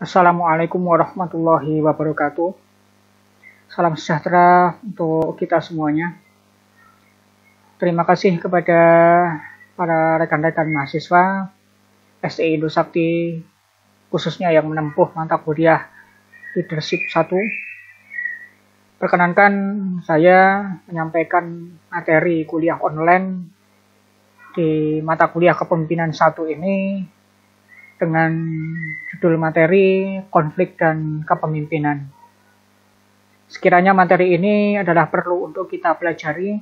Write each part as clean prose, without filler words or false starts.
Assalamualaikum warahmatullahi wabarakatuh. Salam sejahtera untuk kita semuanya. Terima kasih kepada para rekan-rekan mahasiswa STI Indosakti, khususnya yang menempuh mata kuliah Leadership 1. Perkenankan saya menyampaikan materi kuliah online di mata kuliah Kepemimpinan 1 ini dengan judul materi Konflik dan Kepemimpinan. Sekiranya materi ini adalah perlu untuk kita pelajari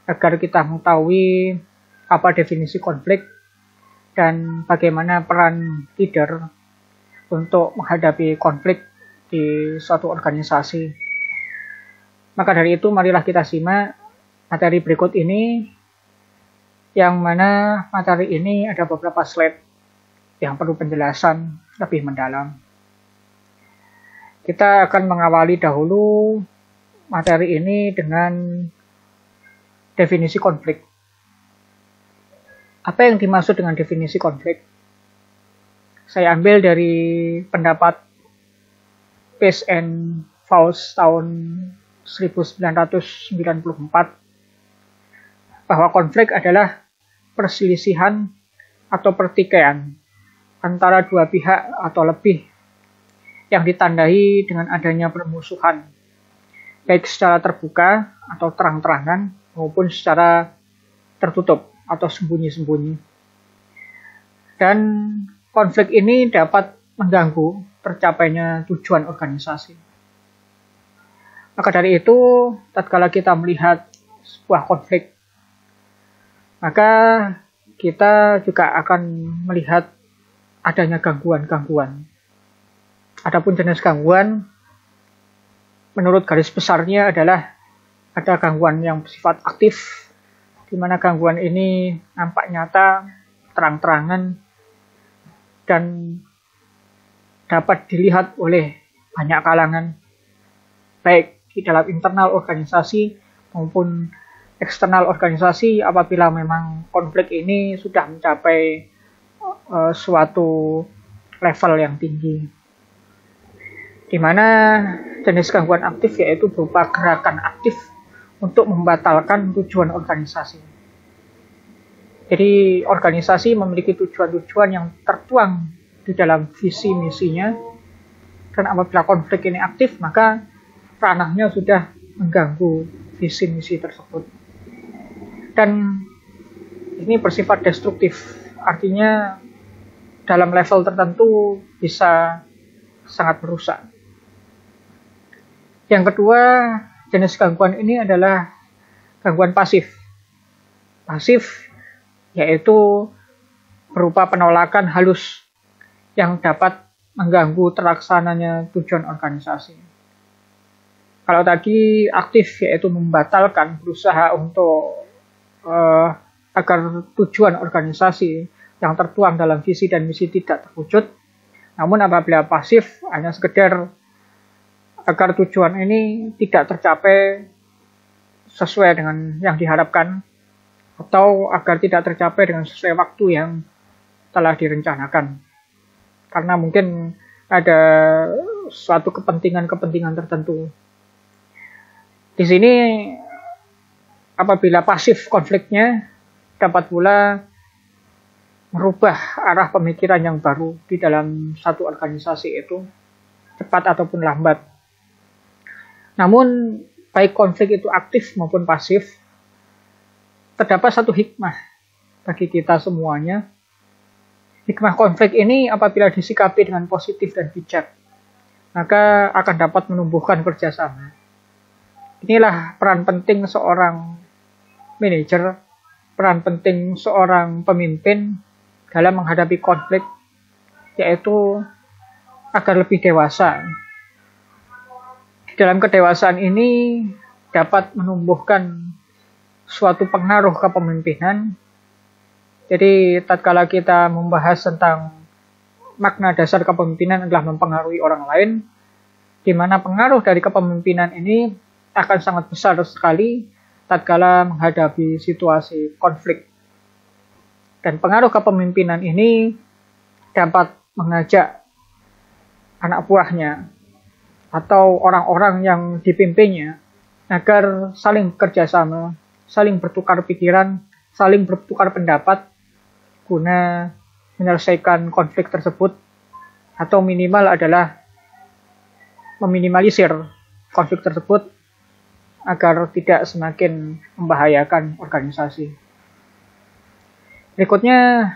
agar kita mengetahui apa definisi konflik dan bagaimana peran leader untuk menghadapi konflik di suatu organisasi. Maka dari itu marilah kita simak materi berikut ini, yang mana materi ini ada beberapa slide yang perlu penjelasan lebih mendalam. Kita akan mengawali dahulu materi ini dengan definisi konflik. Apa yang dimaksud dengan definisi konflik? Saya ambil dari pendapat Peace and Faust tahun 1994 bahwa konflik adalah perselisihan atau pertikaian antara dua pihak atau lebih yang ditandai dengan adanya permusuhan, baik secara terbuka atau terang-terangan maupun secara tertutup atau sembunyi-sembunyi. Dan konflik ini dapat mengganggu tercapainya tujuan organisasi. Maka dari itu, tatkala kita melihat sebuah konflik, maka kita juga akan melihat adanya gangguan-gangguan. Adapun jenis gangguan, menurut garis besarnya adalah ada gangguan yang bersifat aktif, di mana gangguan ini nampak nyata, terang-terangan, dan dapat dilihat oleh banyak kalangan, baik di dalam internal organisasi maupun eksternal organisasi apabila memang konflik ini sudah mencapai suatu level yang tinggi, di mana jenis gangguan aktif yaitu berupa gerakan aktif untuk membatalkan tujuan organisasi. Jadi organisasi memiliki tujuan-tujuan yang tertuang di dalam visi misinya, dan apabila konflik ini aktif maka ranahnya sudah mengganggu visi misi tersebut, dan ini bersifat destruktif. Artinya dalam level tertentu bisa sangat merusak. Yang kedua, jenis gangguan ini adalah gangguan pasif. Pasif yaitu berupa penolakan halus yang dapat mengganggu terlaksananya tujuan organisasi. Kalau tadi aktif yaitu membatalkan, berusaha untuk agar tujuan organisasi yang tertuang dalam visi dan misi tidak terwujud. Namun apabila pasif hanya sekedar agar tujuan ini tidak tercapai sesuai dengan yang diharapkan, atau agar tidak tercapai dengan sesuai waktu yang telah direncanakan, karena mungkin ada suatu kepentingan-kepentingan tertentu. Di sini apabila pasif konfliknya dapat pula merubah arah pemikiran yang baru di dalam satu organisasi itu, cepat ataupun lambat. Namun, baik konflik itu aktif maupun pasif, terdapat satu hikmah bagi kita semuanya. Hikmah konflik ini apabila disikapi dengan positif dan bijak, maka akan dapat menumbuhkan kerjasama. Inilah peran penting seorang manajer, peran penting seorang pemimpin dalam menghadapi konflik, yaitu agar lebih dewasa. Dalam kedewasaan ini dapat menumbuhkan suatu pengaruh kepemimpinan. Jadi tatkala kita membahas tentang makna dasar kepemimpinan adalah mempengaruhi orang lain, di mana pengaruh dari kepemimpinan ini akan sangat besar sekali tatkala menghadapi situasi konflik. Dan pengaruh kepemimpinan ini dapat mengajak anak buahnya atau orang-orang yang dipimpinnya agar saling bekerjasama, saling bertukar pikiran, saling bertukar pendapat guna menyelesaikan konflik tersebut, atau minimal adalah meminimalisir konflik tersebut agar tidak semakin membahayakan organisasi. Berikutnya,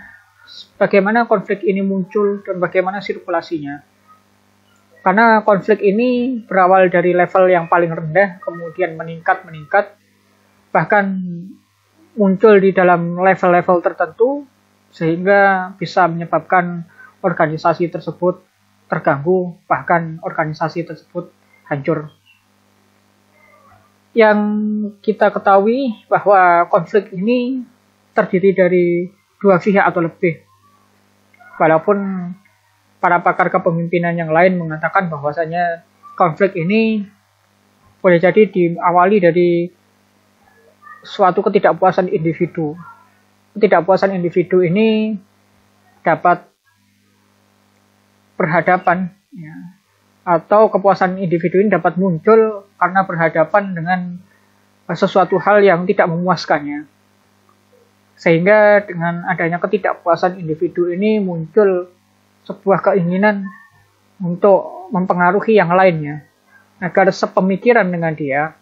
bagaimana konflik ini muncul dan bagaimana sirkulasinya. Karena konflik ini berawal dari level yang paling rendah, kemudian meningkat, bahkan muncul di dalam level-level tertentu, sehingga bisa menyebabkan organisasi tersebut terganggu, bahkan organisasi tersebut hancur. Yang kita ketahui bahwa konflik ini terdiri dari dua pihak atau lebih. Walaupun para pakar kepemimpinan yang lain mengatakan bahwasanya konflik ini boleh jadi diawali dari suatu ketidakpuasan individu. Ketidakpuasan individu ini dapat berhadapan, ya, atau kepuasan individu ini dapat muncul karena berhadapan dengan sesuatu hal yang tidak memuaskannya. Sehingga dengan adanya ketidakpuasan individu ini muncul sebuah keinginan untuk mempengaruhi yang lainnya agar sepemikiran dengan dia,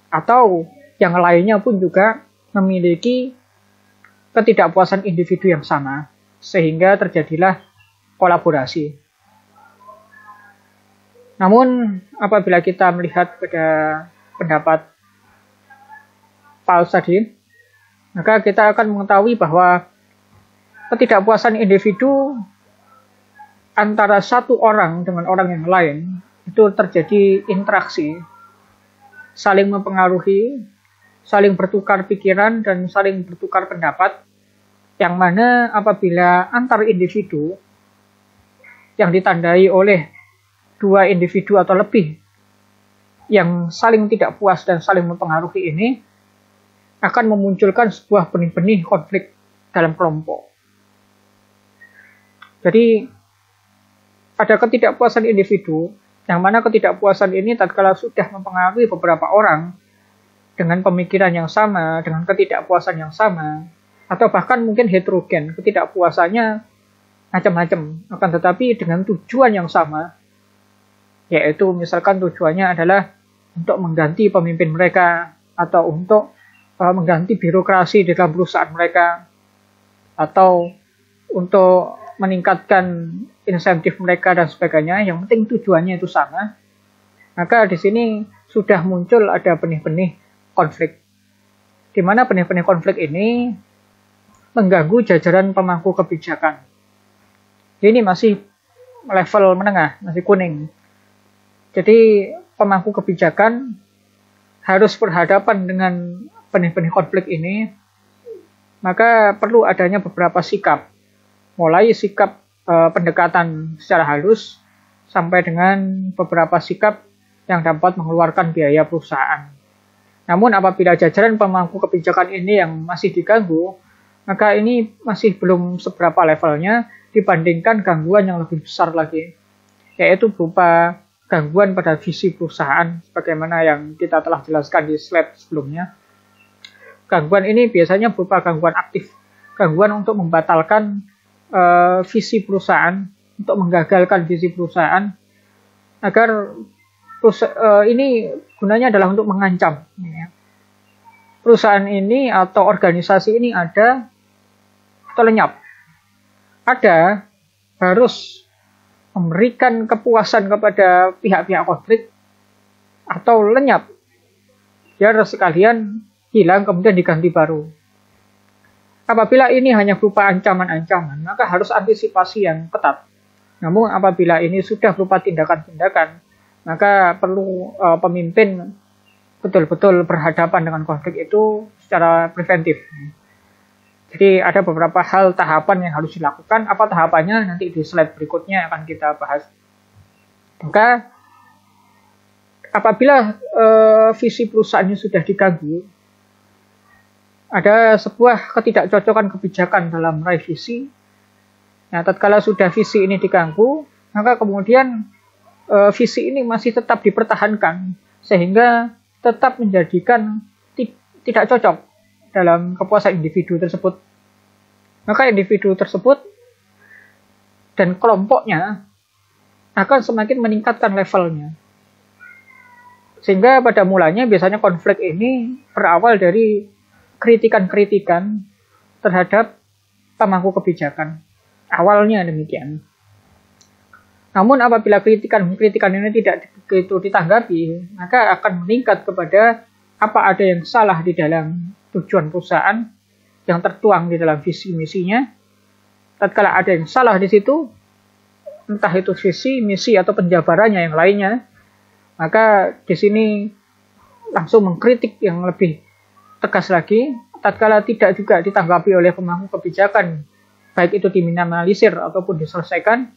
atau yang lainnya pun juga memiliki ketidakpuasan individu yang sama, sehingga terjadilah kolaborasi. Namun apabila kita melihat pada pendapat Pauls tadi, maka kita akan mengetahui bahwa ketidakpuasan individu antara satu orang dengan orang yang lain itu terjadi interaksi, saling mempengaruhi, saling bertukar pikiran, dan saling bertukar pendapat, yang mana apabila antar individu yang ditandai oleh dua individu atau lebih yang saling tidak puas dan saling mempengaruhi ini akan memunculkan sebuah benih-benih konflik dalam kelompok. Jadi ada ketidakpuasan individu, yang mana ketidakpuasan ini tatkala sudah mempengaruhi beberapa orang dengan pemikiran yang sama, dengan ketidakpuasan yang sama, atau bahkan mungkin heterogen, ketidakpuasannya macam-macam, akan tetapi dengan tujuan yang sama, yaitu misalkan tujuannya adalah untuk mengganti pemimpin mereka, atau untuk mengganti birokrasi di dalam perusahaan mereka, atau untuk meningkatkan insentif mereka dan sebagainya. Yang penting tujuannya itu sama. Maka di sini sudah muncul ada benih-benih konflik, di mana benih-benih konflik ini mengganggu jajaran pemangku kebijakan. Ini masih level menengah, masih kuning. Jadi pemangku kebijakan harus berhadapan dengan benih-benih konflik ini, maka perlu adanya beberapa sikap, mulai sikap pendekatan secara halus sampai dengan beberapa sikap yang dapat mengeluarkan biaya perusahaan. Namun apabila jajaran pemangku kebijakan ini yang masih diganggu, maka ini masih belum seberapa levelnya dibandingkan gangguan yang lebih besar lagi, yaitu berupa gangguan pada visi perusahaan, sebagaimana yang kita telah jelaskan di slide sebelumnya. Gangguan ini biasanya berupa gangguan aktif, gangguan untuk membatalkan visi perusahaan, untuk menggagalkan visi perusahaan, agar ini gunanya adalah untuk mengancam. Perusahaan ini atau organisasi ini ada atau lenyap. Ada, harus memberikan kepuasan kepada pihak-pihak konflik, atau lenyap, biar sekalian hilang kemudian diganti baru. Apabila ini hanya berupa ancaman-ancaman, maka harus antisipasi yang ketat. Namun apabila ini sudah berupa tindakan-tindakan, maka perlu pemimpin betul-betul berhadapan dengan konflik itu secara preventif. Jadi ada beberapa hal tahapan yang harus dilakukan. Apa tahapannya? Nanti di slide berikutnya akan kita bahas. Maka apabila visi perusahaannya sudah diganggu, ada sebuah ketidakcocokan kebijakan dalam meraih visi. Nah, tatkala sudah visi ini diganggu, maka kemudian visi ini masih tetap dipertahankan sehingga tetap menjadikan tidak cocok dalam kepuasan individu tersebut. Maka individu tersebut dan kelompoknya akan semakin meningkatkan levelnya. Sehingga pada mulanya biasanya konflik ini berawal dari kritikan-kritikan terhadap pemangku kebijakan. Awalnya demikian. Namun apabila kritikan ini tidak begitu ditanggapi, maka akan meningkat kepada apa ada yang salah di dalam tujuan perusahaan yang tertuang di dalam visi misinya. Tatkala ada yang salah di situ, entah itu visi, misi atau penjabarannya yang lainnya, maka di sini langsung mengkritik yang lebih tegas lagi. Tatkala tidak juga ditanggapi oleh pemangku kebijakan, baik itu diminimalisir ataupun diselesaikan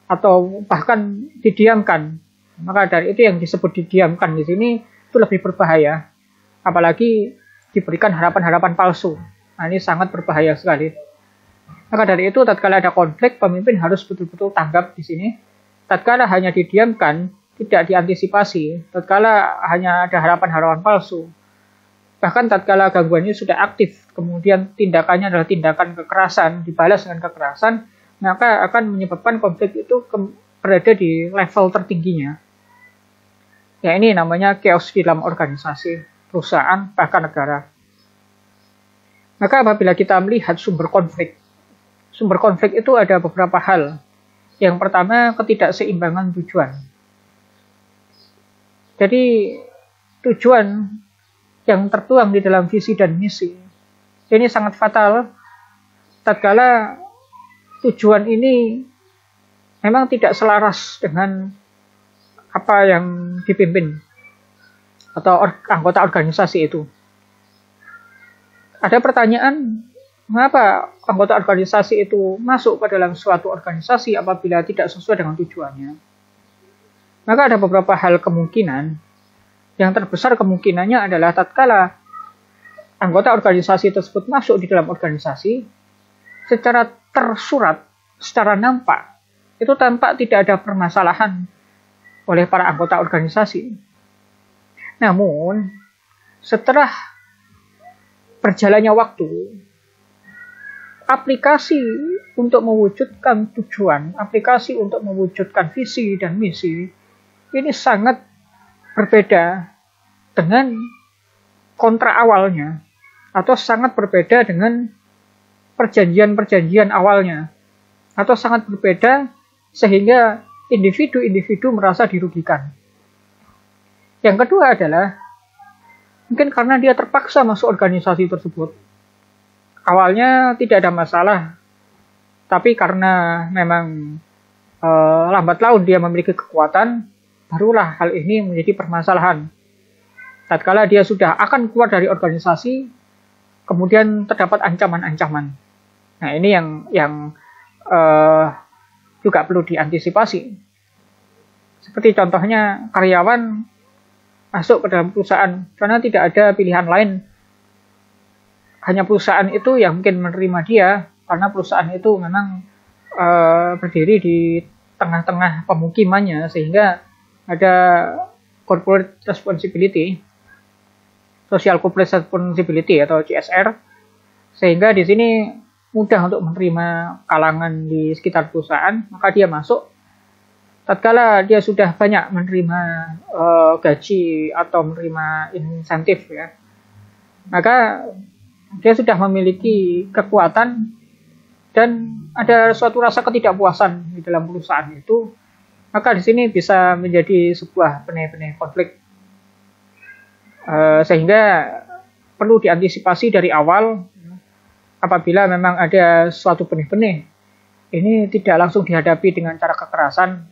atau bahkan didiamkan, maka dari itu yang disebut didiamkan di sini itu lebih berbahaya, apalagi diberikan harapan-harapan palsu. Nah, ini sangat berbahaya sekali. Maka dari itu tatkala ada konflik, pemimpin harus betul-betul tanggap di sini. Tatkala hanya didiamkan, tidak diantisipasi, tatkala hanya ada harapan-harapan palsu, bahkan tatkala gangguannya sudah aktif, kemudian tindakannya adalah tindakan kekerasan, dibalas dengan kekerasan, maka akan menyebabkan konflik itu berada di level tertingginya. Ya, ini namanya chaos di dalam organisasi, perusahaan, bahkan negara. Maka apabila kita melihat sumber konflik itu ada beberapa hal. Yang pertama, ketidakseimbangan tujuan. Jadi, tujuan yang tertuang di dalam visi dan misi ini sangat fatal tatkala tujuan ini memang tidak selaras dengan apa yang dipimpin atau anggota organisasi itu. Ada pertanyaan, mengapa anggota organisasi itu masuk ke dalam suatu organisasi apabila tidak sesuai dengan tujuannya? Maka ada beberapa hal kemungkinan. Yang terbesar kemungkinannya adalah tatkala anggota organisasi tersebut masuk di dalam organisasi, secara tersurat, secara nampak, itu tampak tidak ada permasalahan oleh para anggota organisasi. Namun, setelah berjalannya waktu, aplikasi untuk mewujudkan tujuan, aplikasi untuk mewujudkan visi dan misi, ini sangat berbeda dengan kontra awalnya, atau sangat berbeda dengan perjanjian-perjanjian awalnya, atau sangat berbeda sehingga individu-individu merasa dirugikan. Yang kedua adalah mungkin karena dia terpaksa masuk organisasi tersebut. Awalnya tidak ada masalah, tapi karena memang lambat laun dia memiliki kekuatan, barulah hal ini menjadi permasalahan. Tatkala dia sudah akan keluar dari organisasi, kemudian terdapat ancaman-ancaman. Nah, ini yang juga perlu diantisipasi. Seperti contohnya karyawan masuk ke dalam perusahaan karena tidak ada pilihan lain. Hanya perusahaan itu yang mungkin menerima dia, karena perusahaan itu memang berdiri di tengah-tengah pemukimannya, sehingga ada corporate responsibility, social corporate responsibility atau CSR, sehingga di sini mudah untuk menerima kalangan di sekitar perusahaan, maka dia masuk. Tatkala dia sudah banyak menerima gaji atau menerima insentif, ya, maka dia sudah memiliki kekuatan dan ada suatu rasa ketidakpuasan di dalam perusahaan itu. Maka di sini bisa menjadi sebuah benih-benih konflik, sehingga perlu diantisipasi dari awal. Apabila memang ada suatu benih-benih, ini tidak langsung dihadapi dengan cara kekerasan,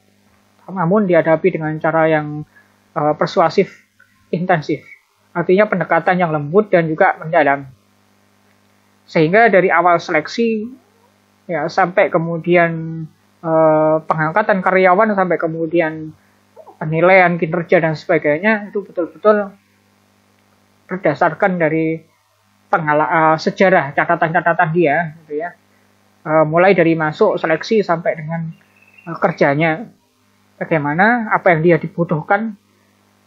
namun dihadapi dengan cara yang persuasif, intensif. Artinya pendekatan yang lembut dan juga mendalam. Sehingga dari awal seleksi, ya, sampai kemudian pengangkatan karyawan, sampai kemudian penilaian kinerja dan sebagainya, itu betul-betul berdasarkan dari sejarah, catatan-catatan dia, gitu ya. Mulai dari masuk seleksi sampai dengan kerjanya. bagaimana apa yang dia dibutuhkan,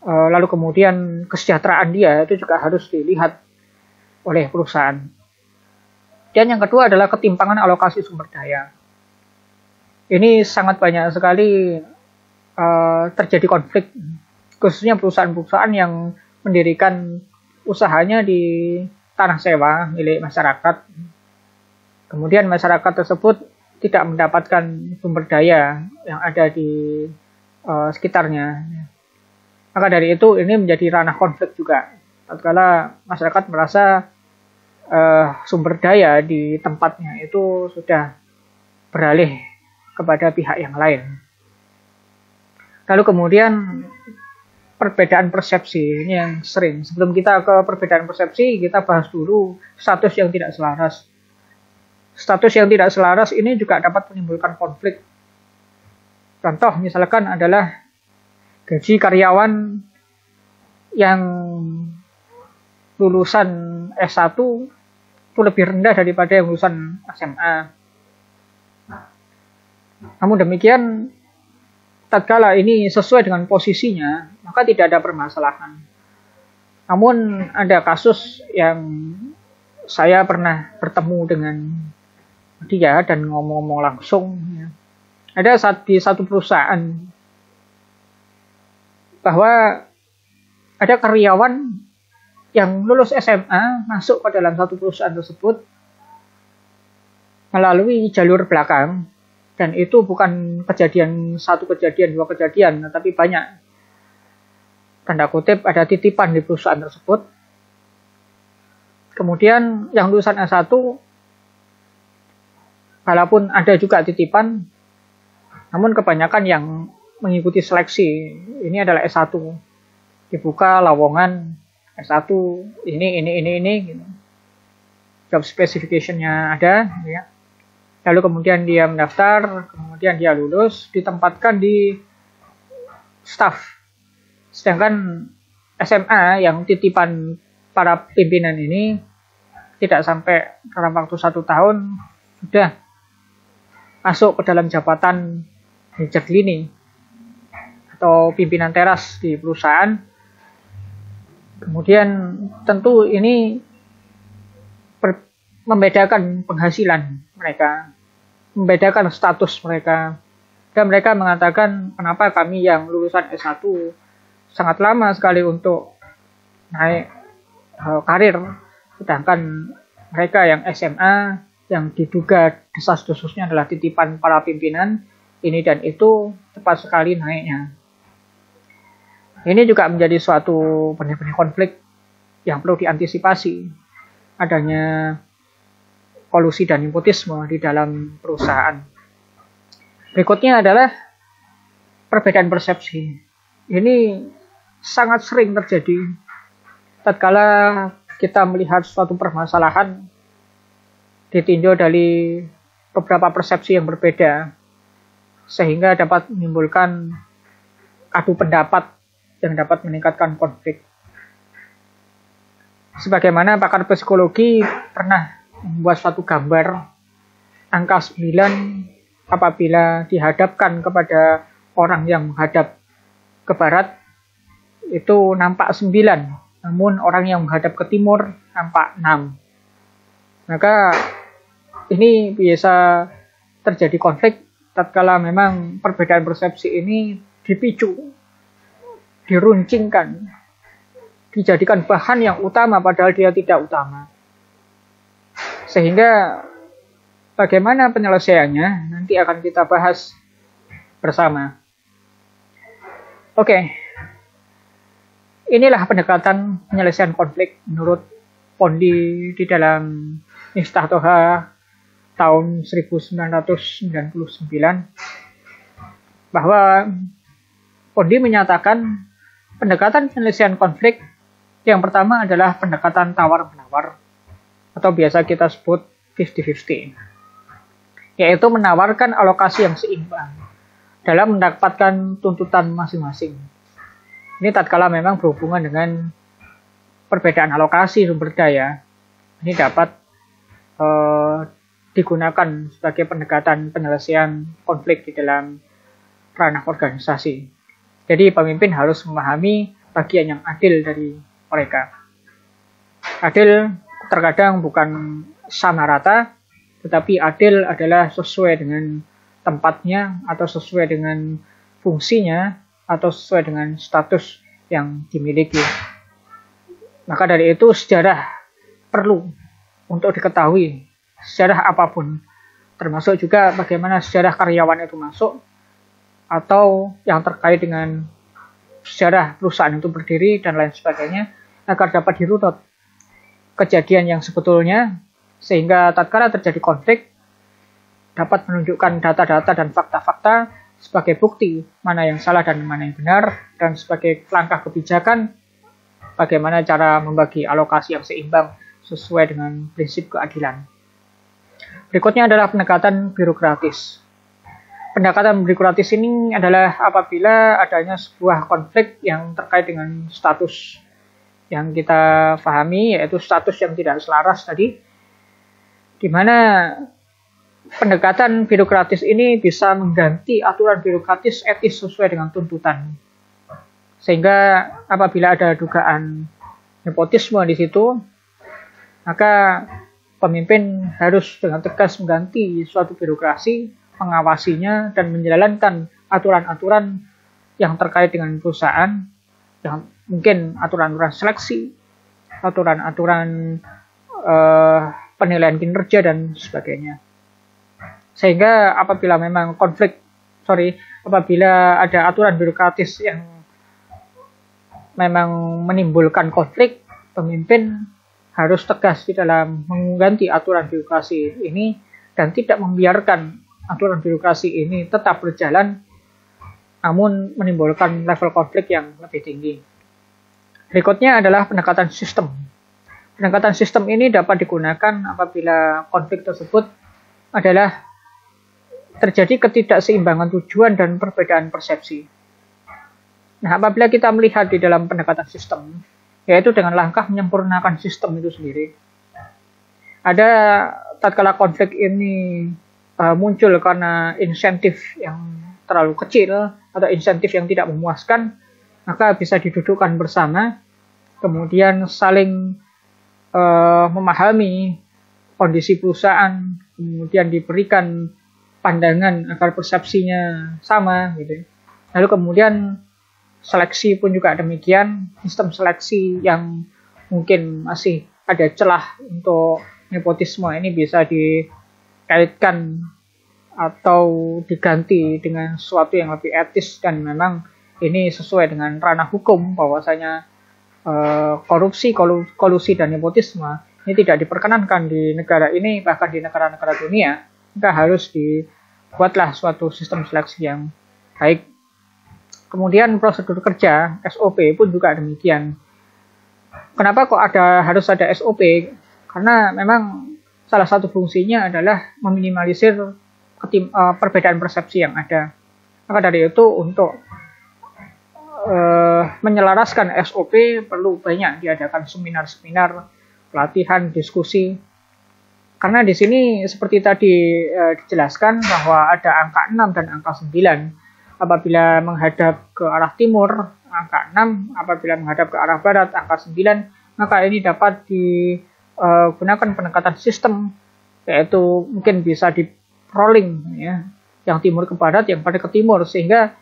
lalu kemudian kesejahteraan dia itu juga harus dilihat oleh perusahaan. Dan yang kedua adalah ketimpangan alokasi sumber daya. Ini sangat banyak sekali terjadi konflik, khususnya perusahaan-perusahaan yang mendirikan usahanya di tanah sewa milik masyarakat. Kemudian masyarakat tersebut tidak mendapatkan sumber daya yang ada di sekitarnya. Maka dari itu ini menjadi ranah konflik juga. Tatkala masyarakat merasa sumber daya di tempatnya itu sudah beralih kepada pihak yang lain. Lalu kemudian perbedaan persepsi ini yang sering. Sebelum kita ke perbedaan persepsi, kita bahas dulu status yang tidak selaras. Status yang tidak selaras ini juga dapat menimbulkan konflik. Contoh misalkan adalah gaji karyawan yang lulusan S1 itu lebih rendah daripada yang lulusan SMA. Namun demikian, tatkala ini sesuai dengan posisinya, maka tidak ada permasalahan. Namun ada kasus yang saya pernah bertemu dengan dia dan ngomong-ngomong langsung. Ada di satu perusahaan bahwa ada karyawan yang lulus SMA masuk ke dalam satu perusahaan tersebut melalui jalur belakang, dan itu bukan satu kejadian, dua kejadian, tetapi banyak. Tanda kutip ada titipan di perusahaan tersebut. Kemudian yang lulusan S1, walaupun ada juga titipan, namun kebanyakan yang mengikuti seleksi ini adalah S1. Dibuka lowongan S1 ini gitu. Job specification-nya ada, ya. Lalu kemudian dia mendaftar, kemudian dia lulus, ditempatkan di staff. Sedangkan SMA yang titipan para pimpinan ini tidak sampai dalam waktu 1 tahun sudah masuk ke dalam jabatan manajer lini atau pimpinan teras di perusahaan. Kemudian tentu ini membedakan penghasilan mereka, membedakan status mereka. Dan mereka mengatakan, kenapa kami yang lulusan S1 sangat lama sekali untuk naik karir, sedangkan mereka yang SMA yang diduga desas-desusnya adalah titipan para pimpinan ini dan itu cepat sekali naiknya. Ini juga menjadi suatu benar-benar konflik yang perlu diantisipasi, adanya kolusi dan nepotisme di dalam perusahaan. Berikutnya adalah perbedaan persepsi. Ini sangat sering terjadi tatkala kita melihat suatu permasalahan ditinjau dari beberapa persepsi yang berbeda, sehingga dapat menimbulkan adu pendapat yang dapat meningkatkan konflik. Sebagaimana pakar psikologi pernah membuat suatu gambar angka 9 apabila dihadapkan kepada orang yang menghadap ke barat itu nampak 9, namun orang yang menghadap ke timur nampak 6. Maka ini biasa terjadi konflik tatkala memang perbedaan persepsi ini dipicu, diruncingkan, dijadikan bahan yang utama padahal dia tidak utama. Sehingga bagaimana penyelesaiannya nanti akan kita bahas bersama. Oke. Inilah pendekatan penyelesaian konflik menurut Pondi di dalam Miftah Toha tahun 1999, bahwa Pondi menyatakan pendekatan penyelesaian konflik yang pertama adalah pendekatan tawar-menawar atau biasa kita sebut 50-50, yaitu menawarkan alokasi yang seimbang dalam mendapatkan tuntutan masing-masing. Ini tatkala memang berhubungan dengan perbedaan alokasi sumber daya, ini dapat digunakan sebagai pendekatan penyelesaian konflik di dalam ranah organisasi. Jadi pemimpin harus memahami bagian yang adil dari mereka. Adil terkadang bukan sama rata, tetapi adil adalah sesuai dengan tempatnya atau sesuai dengan fungsinya atau sesuai dengan status yang dimiliki. Maka dari itu sejarah perlu untuk diketahui, sejarah apapun, termasuk juga bagaimana sejarah karyawan itu masuk, atau yang terkait dengan sejarah perusahaan itu berdiri dan lain sebagainya, agar dapat dirunut kejadian yang sebetulnya, sehingga tatkala terjadi konflik dapat menunjukkan data-data dan fakta-fakta sebagai bukti mana yang salah dan mana yang benar, dan sebagai langkah kebijakan bagaimana cara membagi alokasi yang seimbang sesuai dengan prinsip keadilan. Berikutnya adalah pendekatan birokratis. Pendekatan birokratis ini adalah apabila adanya sebuah konflik yang terkait dengan status yang kita pahami, yaitu status yang tidak selaras tadi, di mana pendekatan birokratis ini bisa mengganti aturan birokratis etis sesuai dengan tuntutan. Sehingga apabila ada dugaan nepotisme di situ, maka pemimpin harus dengan tegas mengganti suatu birokrasi, mengawasinya, dan menjalankan aturan-aturan yang terkait dengan perusahaan, yang mungkin aturan-aturan seleksi, aturan-aturan penilaian kinerja, dan sebagainya. Sehingga apabila memang apabila ada aturan birokratis yang memang menimbulkan konflik, pemimpin harus tegas di dalam mengganti aturan birokrasi ini dan tidak membiarkan aturan birokrasi ini tetap berjalan, namun menimbulkan level konflik yang lebih tinggi. Berikutnya adalah pendekatan sistem. Pendekatan sistem ini dapat digunakan apabila konflik tersebut adalah terjadi ketidakseimbangan tujuan dan perbedaan persepsi. Nah, apabila kita melihat di dalam pendekatan sistem, yaitu dengan langkah menyempurnakan sistem itu sendiri. Ada tatkala konflik ini muncul karena insentif yang terlalu kecil atau insentif yang tidak memuaskan, maka bisa didudukkan bersama, kemudian saling memahami kondisi perusahaan, kemudian diberikan pandangan agar persepsinya sama, gitu. Lalu kemudian seleksi pun juga demikian, sistem seleksi yang mungkin masih ada celah untuk nepotisme ini bisa dikaitkan atau diganti dengan sesuatu yang lebih etis, dan memang ini sesuai dengan ranah hukum bahwasanya korupsi, kolusi, dan nepotisme ini tidak diperkenankan di negara ini, bahkan di negara-negara dunia. Maka harus dibuatlah suatu sistem seleksi yang baik. Kemudian prosedur kerja, SOP pun juga demikian. Kenapa kok harus ada SOP? Karena memang salah satu fungsinya adalah meminimalisir perbedaan persepsi yang ada. Maka dari itu untuk menyelaraskan SOP perlu banyak diadakan seminar-seminar, pelatihan, diskusi. Karena di sini seperti tadi dijelaskan bahwa ada angka 6 dan angka 9. Apabila menghadap ke arah timur, angka 6, apabila menghadap ke arah barat, angka 9, maka ini dapat digunakan pendekatan sistem, yaitu mungkin bisa di rolling, ya, yang timur ke barat, yang barat ke timur, sehingga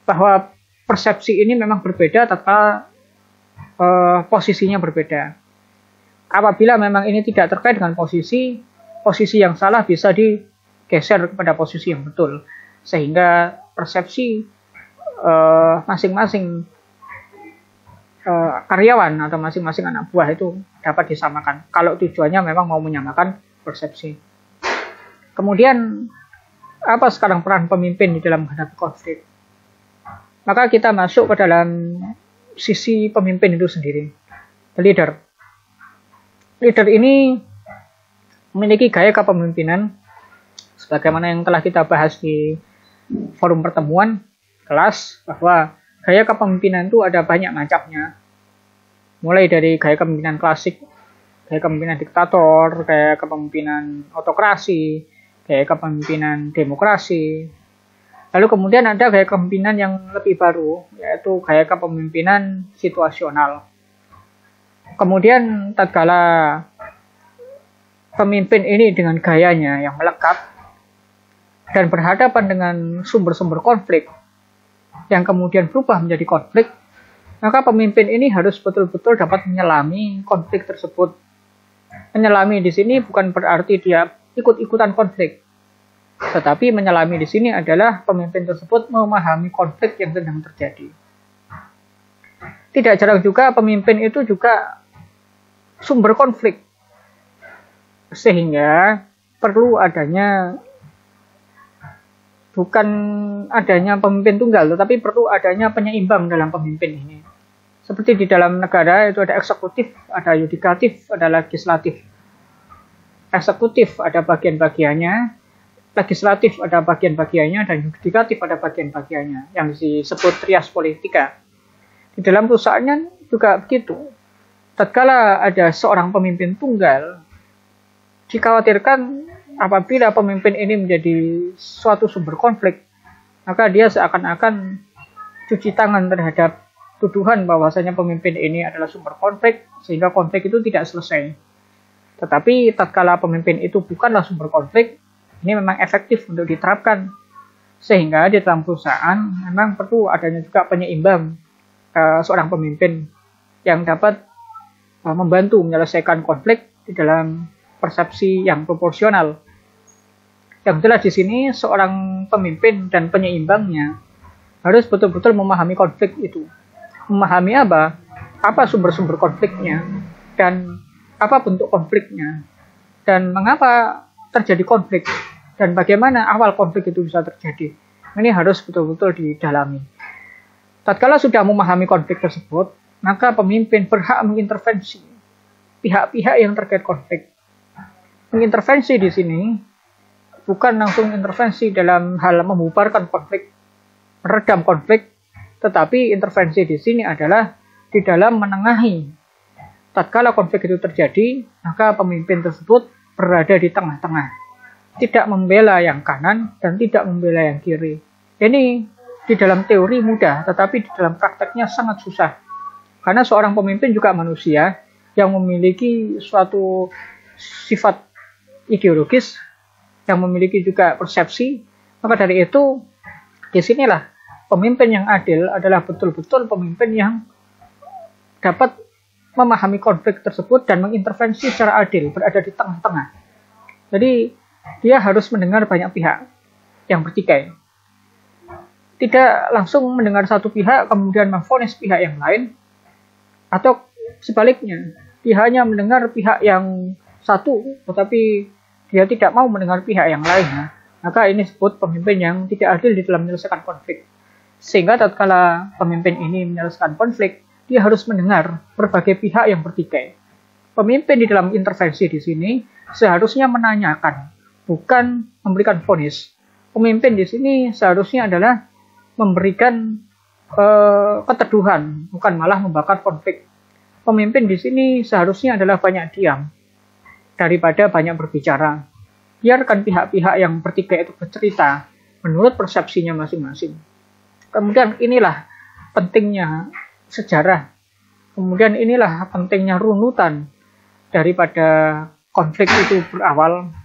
bahwa persepsi ini memang berbeda tatkala posisinya berbeda. Apabila memang ini tidak terkait dengan posisi yang salah bisa digeser kepada posisi yang betul, sehingga persepsi masing-masing karyawan atau masing-masing anak buah itu dapat disamakan kalau tujuannya memang mau menyamakan persepsi. Kemudian apa sekarang peran pemimpin di dalam menghadapi konflik? Maka kita masuk ke dalam sisi pemimpin itu sendiri, leader. Leader ini memiliki gaya kepemimpinan sebagaimana yang telah kita bahas di forum pertemuan kelas, bahwa gaya kepemimpinan itu ada banyak macamnya. Mulai dari gaya kepemimpinan klasik, gaya kepemimpinan diktator, gaya kepemimpinan autokrasi, gaya kepemimpinan demokrasi. Lalu kemudian ada gaya kepemimpinan yang lebih baru, yaitu gaya kepemimpinan situasional. Kemudian tatkala pemimpin ini dengan gayanya yang melekat dan berhadapan dengan sumber-sumber konflik yang kemudian berubah menjadi konflik, maka pemimpin ini harus betul-betul dapat menyelami konflik tersebut. Menyelami di sini bukan berarti dia ikut-ikutan konflik, tetapi menyelami di sini adalah pemimpin tersebut memahami konflik yang sedang terjadi. Tidak jarang juga pemimpin itu juga sumber konflik, sehingga perlu adanya bukan adanya pemimpin tunggal, tetapi perlu adanya penyeimbang dalam pemimpin ini. Seperti di dalam negara itu ada eksekutif, ada yudikatif, ada legislatif. Eksekutif ada bagian-bagiannya, legislatif ada bagian-bagiannya, dan yudikatif ada bagian-bagiannya, yang disebut trias politika. Di dalam perusahaannya juga begitu. Tatkala ada seorang pemimpin tunggal, dikhawatirkan apabila pemimpin ini menjadi suatu sumber konflik, maka dia seakan-akan cuci tangan terhadap tuduhan bahwasanya pemimpin ini adalah sumber konflik, sehingga konflik itu tidak selesai. Tetapi tatkala pemimpin itu bukanlah sumber konflik, ini memang efektif untuk diterapkan. Sehingga di dalam perusahaan memang perlu adanya juga penyeimbang seorang pemimpin yang dapat membantu menyelesaikan konflik di dalam persepsi yang proporsional. Yang jelas di sini seorang pemimpin dan penyeimbangnya harus betul-betul memahami konflik itu. Memahami apa sumber-sumber konfliknya, dan apa bentuk konfliknya, dan mengapa terjadi konflik, dan bagaimana awal konflik itu bisa terjadi. Ini harus betul-betul didalami. Tatkala sudah memahami konflik tersebut, maka pemimpin berhak mengintervensi pihak-pihak yang terkait konflik. Mengintervensi di sini bukan langsung intervensi dalam hal membubarkan konflik, meredam konflik, tetapi intervensi di sini adalah di dalam menengahi. Tatkala konflik itu terjadi, maka pemimpin tersebut berada di tengah-tengah, tidak membela yang kanan dan tidak membela yang kiri. Ini di dalam teori mudah, tetapi di dalam prakteknya sangat susah. Karena seorang pemimpin juga manusia yang memiliki suatu sifat ideologis, yang memiliki juga persepsi. Maka dari itu, disinilah pemimpin yang adil adalah betul-betul pemimpin yang dapat memahami konflik tersebut dan mengintervensi secara adil, berada di tengah-tengah. Jadi, dia harus mendengar banyak pihak yang bertikai. Tidak langsung mendengar satu pihak, kemudian memvonis pihak yang lain, atau sebaliknya, dia hanya mendengar pihak yang satu, tetapi dia tidak mau mendengar pihak yang lain. Maka ini disebut pemimpin yang tidak adil di dalam menyelesaikan konflik. Sehingga tatkala pemimpin ini menyelesaikan konflik, dia harus mendengar berbagai pihak yang bertikai. Pemimpin di dalam intervensi di sini seharusnya menanyakan, bukan memberikan vonis. Pemimpin di sini seharusnya adalah memberikan keteduhan, bukan malah membakar konflik. Pemimpin di sini seharusnya adalah banyak diam daripada banyak berbicara. Biarkan pihak-pihak yang bertikai itu bercerita menurut persepsinya masing-masing. Kemudian inilah pentingnya sejarah. Kemudian inilah pentingnya runutan daripada konflik itu berawal.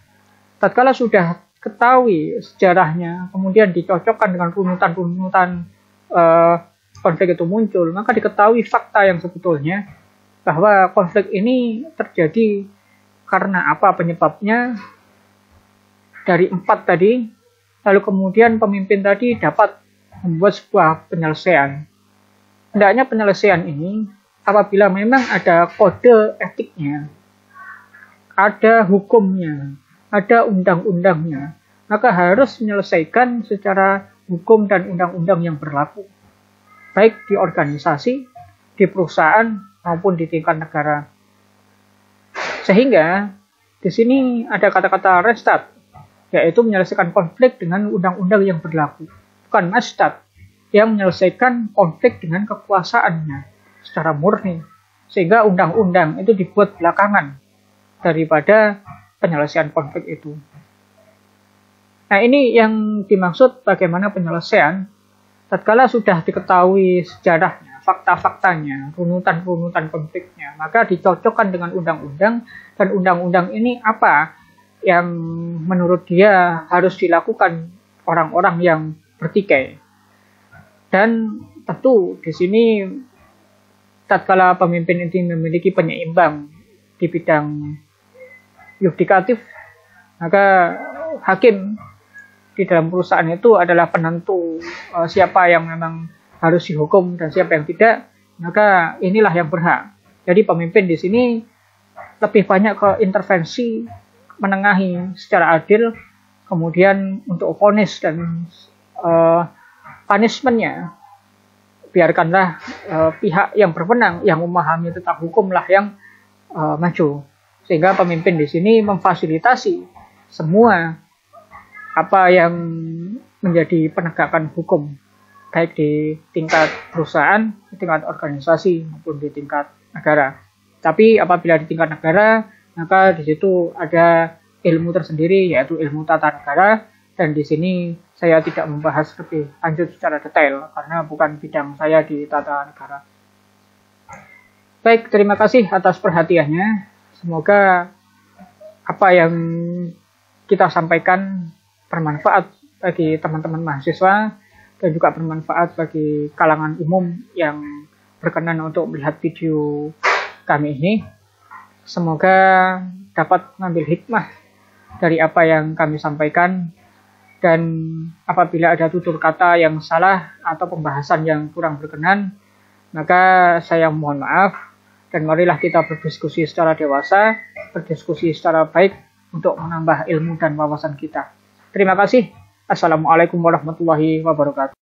Tatkala sudah ketahui sejarahnya, kemudian dicocokkan dengan runutan-runutan konflik itu muncul, maka diketahui fakta yang sebetulnya bahwa konflik ini terjadi karena apa penyebabnya dari 4 tadi, lalu kemudian pemimpin tadi dapat membuat sebuah penyelesaian. Hendaknya penyelesaian ini apabila memang ada kode etiknya, ada hukumnya, ada undang-undangnya, maka harus menyelesaikan secara hukum dan undang-undang yang berlaku, baik di organisasi, di perusahaan, maupun di tingkat negara. Sehingga di sini ada kata-kata restat, yaitu menyelesaikan konflik dengan undang-undang yang berlaku, bukan mastat, yang menyelesaikan konflik dengan kekuasaannya secara murni, sehingga undang-undang itu dibuat belakangan daripada penyelesaian konflik itu. Nah, ini yang dimaksud bagaimana penyelesaian tatkala sudah diketahui sejarahnya, fakta-faktanya, runutan-runutan konfliknya, maka dicocokkan dengan undang-undang, dan undang-undang ini apa yang menurut dia harus dilakukan orang-orang yang bertikai. Dan tentu di sini tatkala pemimpin ini memiliki penyeimbang di bidang yudikatif, maka hakim di dalam perusahaan itu adalah penentu siapa yang memang harus dihukum dan siapa yang tidak, maka inilah yang berhak. Jadi pemimpin di sini lebih banyak ke intervensi, menengahi secara adil, kemudian untuk vonis dan punishment-nya biarkanlah pihak yang berwenang, yang memahami tentang hukumlah yang maju. Sehingga pemimpin di sini memfasilitasi semua apa yang menjadi penegakan hukum, baik di tingkat perusahaan, di tingkat organisasi, maupun di tingkat negara. Tapi apabila di tingkat negara, maka di situ ada ilmu tersendiri, yaitu ilmu tata negara, dan di sini saya tidak membahas lebih lanjut secara detail, karena bukan bidang saya di tata negara. Baik, terima kasih atas perhatiannya. Semoga apa yang kita sampaikan bermanfaat bagi teman-teman mahasiswa dan juga bermanfaat bagi kalangan umum yang berkenan untuk melihat video kami ini. Semoga dapat mengambil hikmah dari apa yang kami sampaikan, dan apabila ada tutur kata yang salah atau pembahasan yang kurang berkenan, maka saya mohon maaf, dan marilah kita berdiskusi secara dewasa, berdiskusi secara baik untuk menambah ilmu dan wawasan kita. Terima kasih. Assalamualaikum warahmatullahi wabarakatuh.